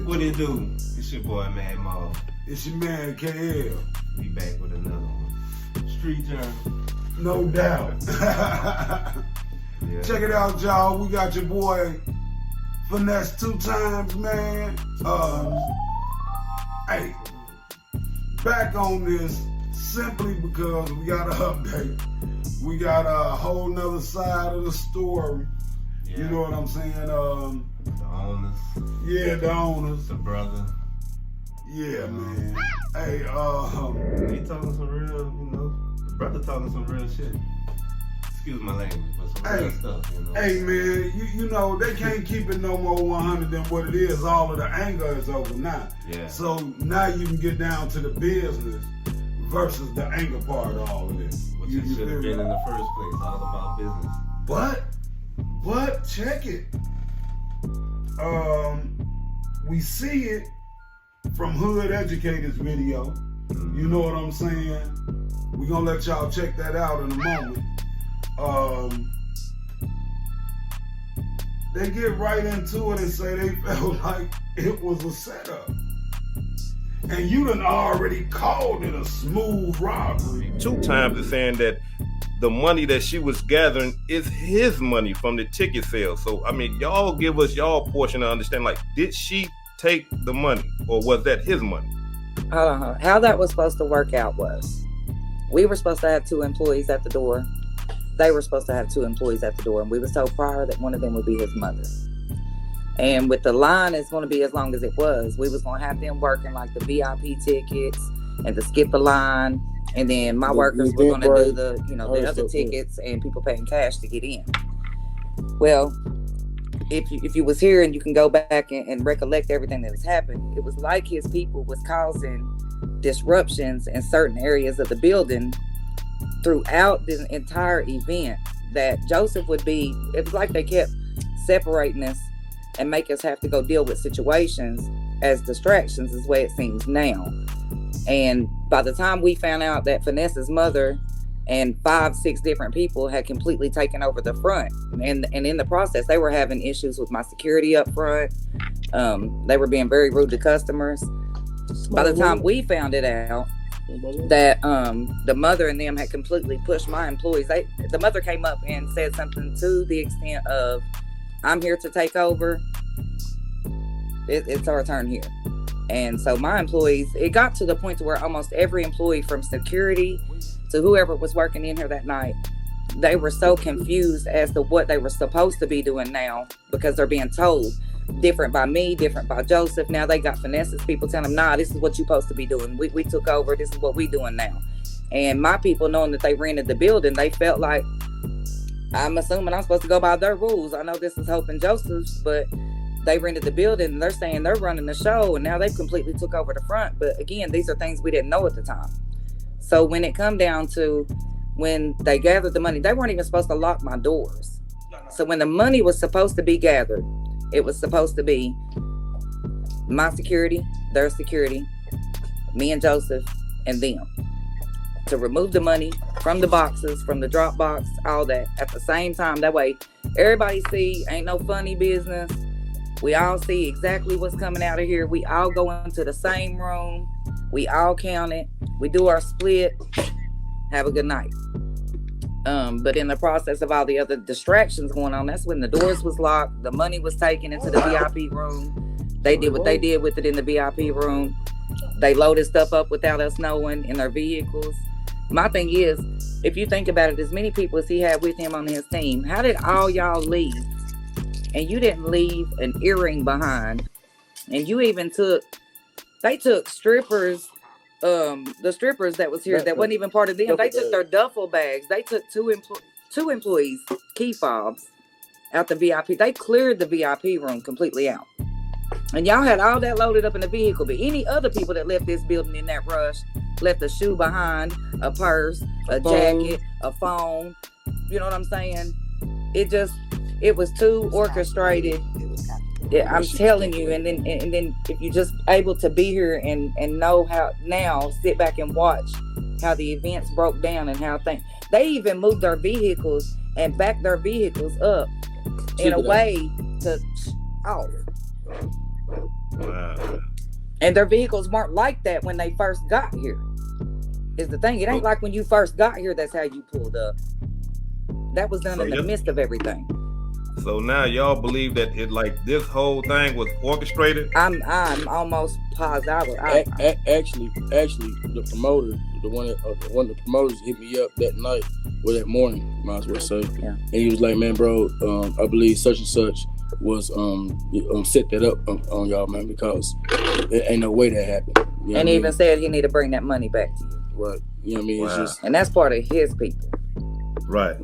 What it do? It's your boy Mad Maul. It's your man KL. We back with another one. Street Journey. No doubt. Yeah. Check it out, y'all. We got your boy FINESSE2TYMES, man. Hey, back on this simply because we got an update. We got a whole nother side of the story. Yeah. You know what I'm saying? The owners. Yeah, the owners. The brother. Yeah, man. Hey, He talking some real, the brother talking some real shit. Excuse my language, but some real stuff, Hey, man, you know, they can't keep it no more 100 than what it is. All of the anger is over now. Yeah. So now you can get down to the business versus the anger part of all of this. Which it should have been in the first place, all about business. But check it. We see it from Hood Educators video. You know what I'm saying? We're gonna let y'all check that out in a moment. They get right into it and say they felt like it was a setup. And you done already called it a smooth robbery. 2Tymes is saying that the money that she was gathering is his money from the ticket sales. So, I mean, y'all give us y'all portion to understand, like, did she take the money or was that his money? How that was supposed to work out was, we were supposed to have 2 employees at the door. They were supposed to have 2 employees at the door, and we were told prior that one of them would be his mother. And with the line, it's going to be as long as it was. We was going to have them working like the VIP tickets and to skip the line, and then my workers were going to do the, the other tickets and people paying cash to get in. Well, if you was here and you can go back and recollect everything that has happened, it was like his people was causing disruptions in certain areas of the building throughout this entire event, that Joseph would be, it was like they kept separating us and make us have to go deal with situations as distractions, is the way it seems now. And by the time we found out that Finesse's mother and 5-6 different people had completely taken over the front, and in the process, they were having issues with my security up front. They were being very rude to customers. By the time we found it out that the mother and them had completely pushed my employees, the mother came up and said something to the extent of, "I'm here to take over. It's our turn here." And so my employees, it got to the point to where almost every employee from security to whoever was working in here that night, they were so confused as to what they were supposed to be doing now, because they're being told different by me, different by Joseph. Now they got Finesse's people telling them, "Nah, this is what you're supposed to be doing. We took over. This is what we doing now." And my people, knowing that they rented the building, they felt like, I'm assuming I'm supposed to go by their rules. I know this is Hope and Joseph's, but they rented the building and they're saying they're running the show, and now they've completely took over the front. But again, these are things we didn't know at the time. So when it come down to when they gathered the money, they weren't even supposed to lock my doors. So when the money was supposed to be gathered, it was supposed to be my security, their security, me and Joseph, and them, to remove the money from the boxes, from the drop box, all that at the same time. That way everybody see, ain't no funny business. We all see exactly what's coming out of here. We all go into the same room. We all count it. We do our split. Have a good night. But in the process of all the other distractions going on, that's when the doors was locked. The money was taken into the VIP room. They did what they did with it in the VIP room. They loaded stuff up without us knowing in their vehicles. My thing is, if you think about it, as many people as he had with him on his team, how did all y'all leave? And you didn't leave an earring behind. And you even they took strippers, the strippers that was here that wasn't even part of them. They took their duffel bags. They took two employees' key fobs out the VIP. They cleared the VIP room completely out. And y'all had all that loaded up in the vehicle. But any other people that left this building in that rush left a shoe behind, a purse, a jacket, a phone. You know what I'm saying? It was too orchestrated. I'm telling you. And then if you just able to be here and know how now, sit back and watch how the events broke down and how they even moved their vehicles and backed their vehicles up in a way to Wow. And their vehicles weren't like that when they first got here. Is the thing. It ain't like when you first got here, that's how you pulled up. That was done in the midst of everything. So now y'all believe that it like this whole thing was orchestrated? I'm almost positive. Actually, the promoter, one of the promoters hit me up that night or that morning, might as well say. Yeah. And he was like, "Man, bro, I believe such and such was set that up on y'all, man, because there ain't no way that happened." You know and he even said he need to bring that money back to you. Right. You know what I mean? Wow. It's just, And that's part of his people. Right.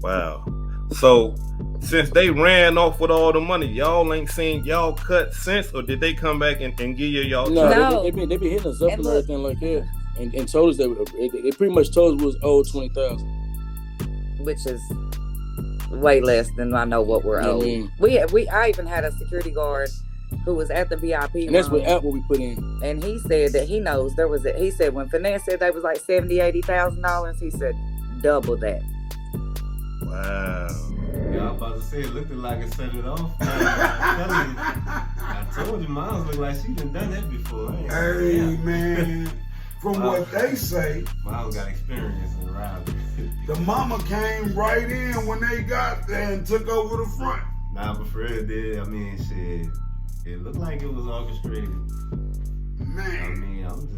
Wow. So since they ran off with all the money, y'all ain't seen y'all cut since, or did they come back and give you y'all? No. They been hitting us up and look, everything like that, and told us that they pretty much told us we was owed $20,000, which is way less than I know what we're owed. I even had a security guard who was at the VIP room, and that's what we put in. And he said that he knows he said when Finesse said they was like $70,000-$80,000, he said double that. Wow. Yeah, I was about to say, it looked like it set it off. I told you, mine looked like she done that before. Hey, man. From what they say, mine got experience in robbery. the mama came right in when they got there and took over the front. Nah, but for real, did. I mean, shit. It looked like it was orchestrated. Man. I mean, I'm just,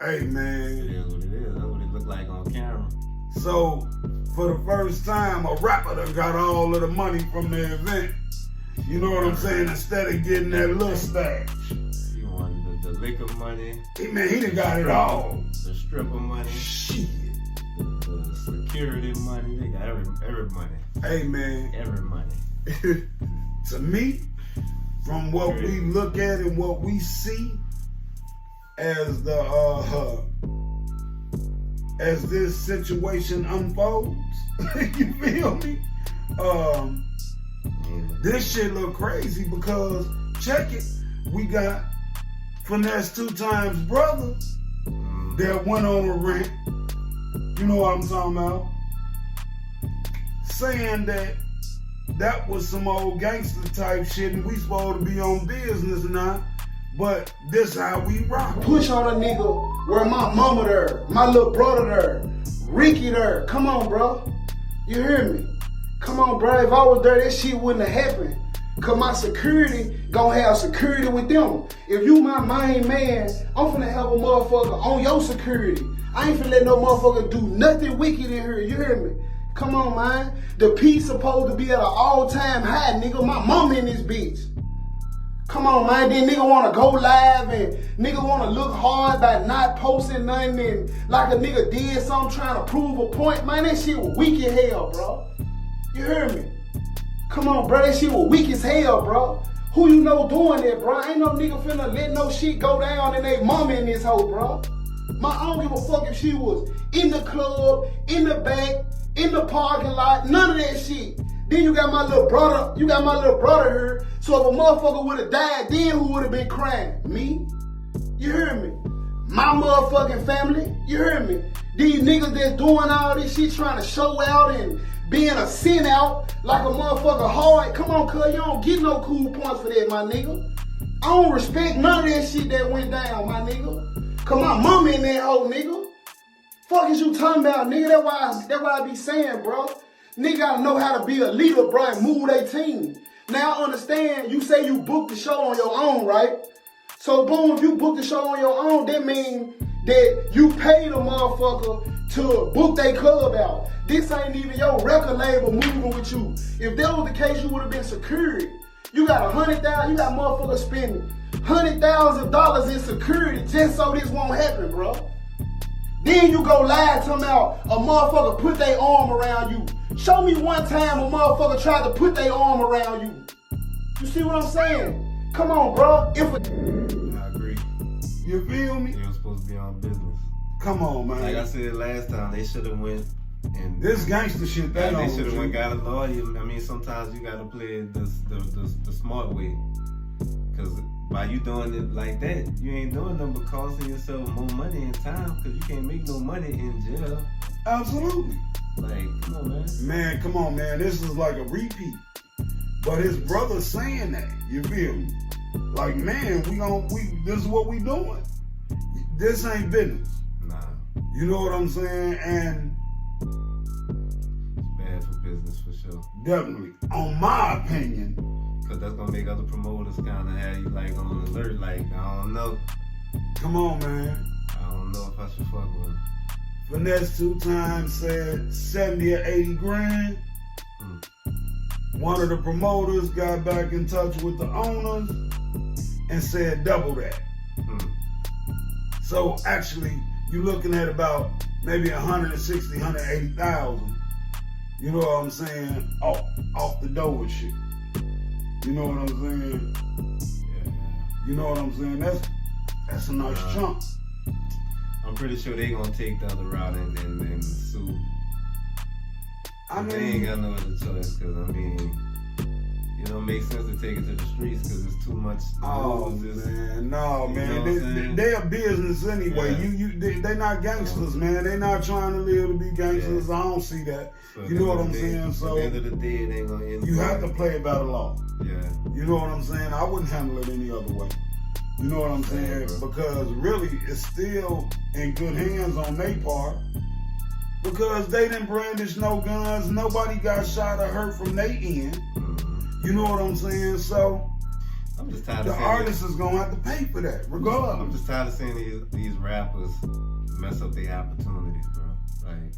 hey, man. It is what it is. That's what it looked like on camera. So, for the first time, a rapper done got all of the money from the event. You know what I'm saying? Instead of getting that little stash. He wanted the liquor money. He done got it all. The stripper money. Shit. The security money. They got every money. Hey, man. Every money. To me, from what we look at and what we see as as this situation unfolds, you feel me? This shit look crazy because check it, we got FINESSE2TYMES brother that went on a rant. You know what I'm talking about? Saying that was some old gangster type shit and we supposed to be on business now, but this how we rock. Push on a nigga where my mama there, my little brother there, Ricky there. Come on, bro. You hear me? Come on, bro. If I was there, that shit wouldn't have happened. Cause my security gonna have security with them. If you my main man, I'm finna have a motherfucker on your security. I ain't finna let no motherfucker do nothing wicked in here. You hear me? Come on, man. The peace supposed to be at an all-time high, nigga. My mama in this bitch. Come on, man. Then nigga wanna go live and nigga wanna look hard by not posting nothing and like a nigga did something trying to prove a point. Man, that shit was weak as hell, bro. You hear me? Come on, bro. That shit was weak as hell, bro. Who you know doing that, bro? Ain't no nigga finna let no shit go down and they mama in this hoe, bro. I don't give a fuck if she was in the club, in the back, in the parking lot, none of that shit. Then you got my little brother, here. So if a motherfucker would have died, then who would have been crying? Me? You hear me? My motherfucking family? You hear me? These niggas that's doing all this shit trying to show out and being a sin out like a motherfucker hard. Come on, cuz, you don't get no cool points for that, my nigga. I don't respect none of that shit that went down, my nigga. Cause my mama in that hoe, nigga. Fuck is you talking about, nigga? That's why I be saying, bro. Nigga gotta know how to be a leader, bro, and move their team. Now I understand you say you booked the show on your own, right? So boom, if you booked the show on your own, that means that you paid a motherfucker to book their club out. This ain't even your record label moving with you. If that was the case, you would have been secured. You got $100,000, you got motherfuckers spending $100,000 in security just so this won't happen, bro. Then you go live talking about a motherfucker put their arm around you. Show me one time a motherfucker tried to put their arm around you. You see what I'm saying? Come on, bro. I agree. You feel me? They were supposed to be on business. Come on, man. Like I said last time, they should have went and this gangster shit they should have went got a lawyer. I mean, sometimes you gotta play the smart way. Cause by you doing it like that, you ain't doing nothing but costing yourself more money and time. Cause you can't make no money in jail. Absolutely. Like, come on, man. Man, come on, man. This is like a repeat. But his brother saying that, you feel me? like, man, this is what we doing. This ain't business. Nah, You know what I'm saying? And it's bad for business for sure. definitely, on my opinion, Cause that's gonna make other promoters kind of have you like on alert. Like, I don't know. come on, man. I don't know if I should fuck with him. Finesse 2 Times said 70 or 80 grand. One of the promoters got back in touch with the owners and said double that. So actually, you're looking at about maybe 160, 180,000. You know what I'm saying? Off the door with shit. You know what I'm saying? Yeah. You know what I'm saying? That's a nice chunk. I'm pretty sure they gonna take the other route and sue. They ain't got no other choice, cause I mean, it don't make sense to take it to the streets, cause it's too much. Oh man, no man, they a business anyway. Yeah. They not gangsters, man. They not trying to live to be gangsters. Yeah. I don't see that. So You know what I'm saying? So at the end of the day, they ain't gonna end. you have to play it by the law. Yeah. You know what I'm saying? I wouldn't handle it any other way. You know what I'm saying? Yeah, Because really, it's still in good hands on their part. Because they didn't brandish no guns. Nobody got shot or hurt from their end. Mm-hmm. You know what I'm saying? So I'm just tired the of seeing artist is gonna have to pay for that, regardless. I'm just tired of seeing these rappers mess up their opportunities, bro. Like,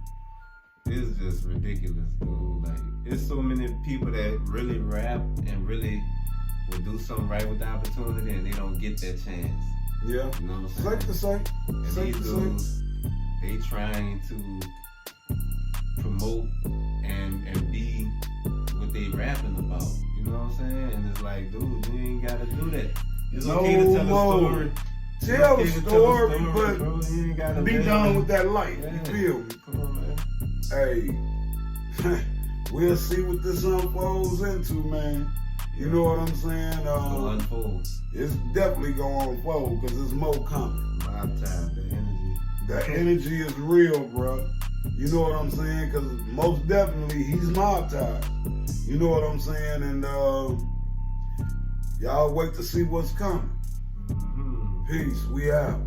it's just ridiculous, dude. Like, it's so many people that really rap and really will do something right with the opportunity, and they don't get that chance. Yeah. You know what I'm saying? Safe to say. And Safe these to dudes, they trying to promote and be what they rapping about. You know what I'm saying? And it's like, dude, you ain't gotta do that. It's okay to tell a story. Tell the It's okay to story, bro. but You ain't gotta be live done it. with that life. Yeah. You feel me? Come on, man. Hey, we'll see what this unfolds into, man. You know what I'm saying? Go unfold. It's definitely gonna unfold because there's more coming. Mob time, the energy. The energy is real, bro. You know what I'm saying? Because most definitely he's mob tied. You know what I'm saying? And y'all wait to see what's coming. Mm-hmm. Peace. We out.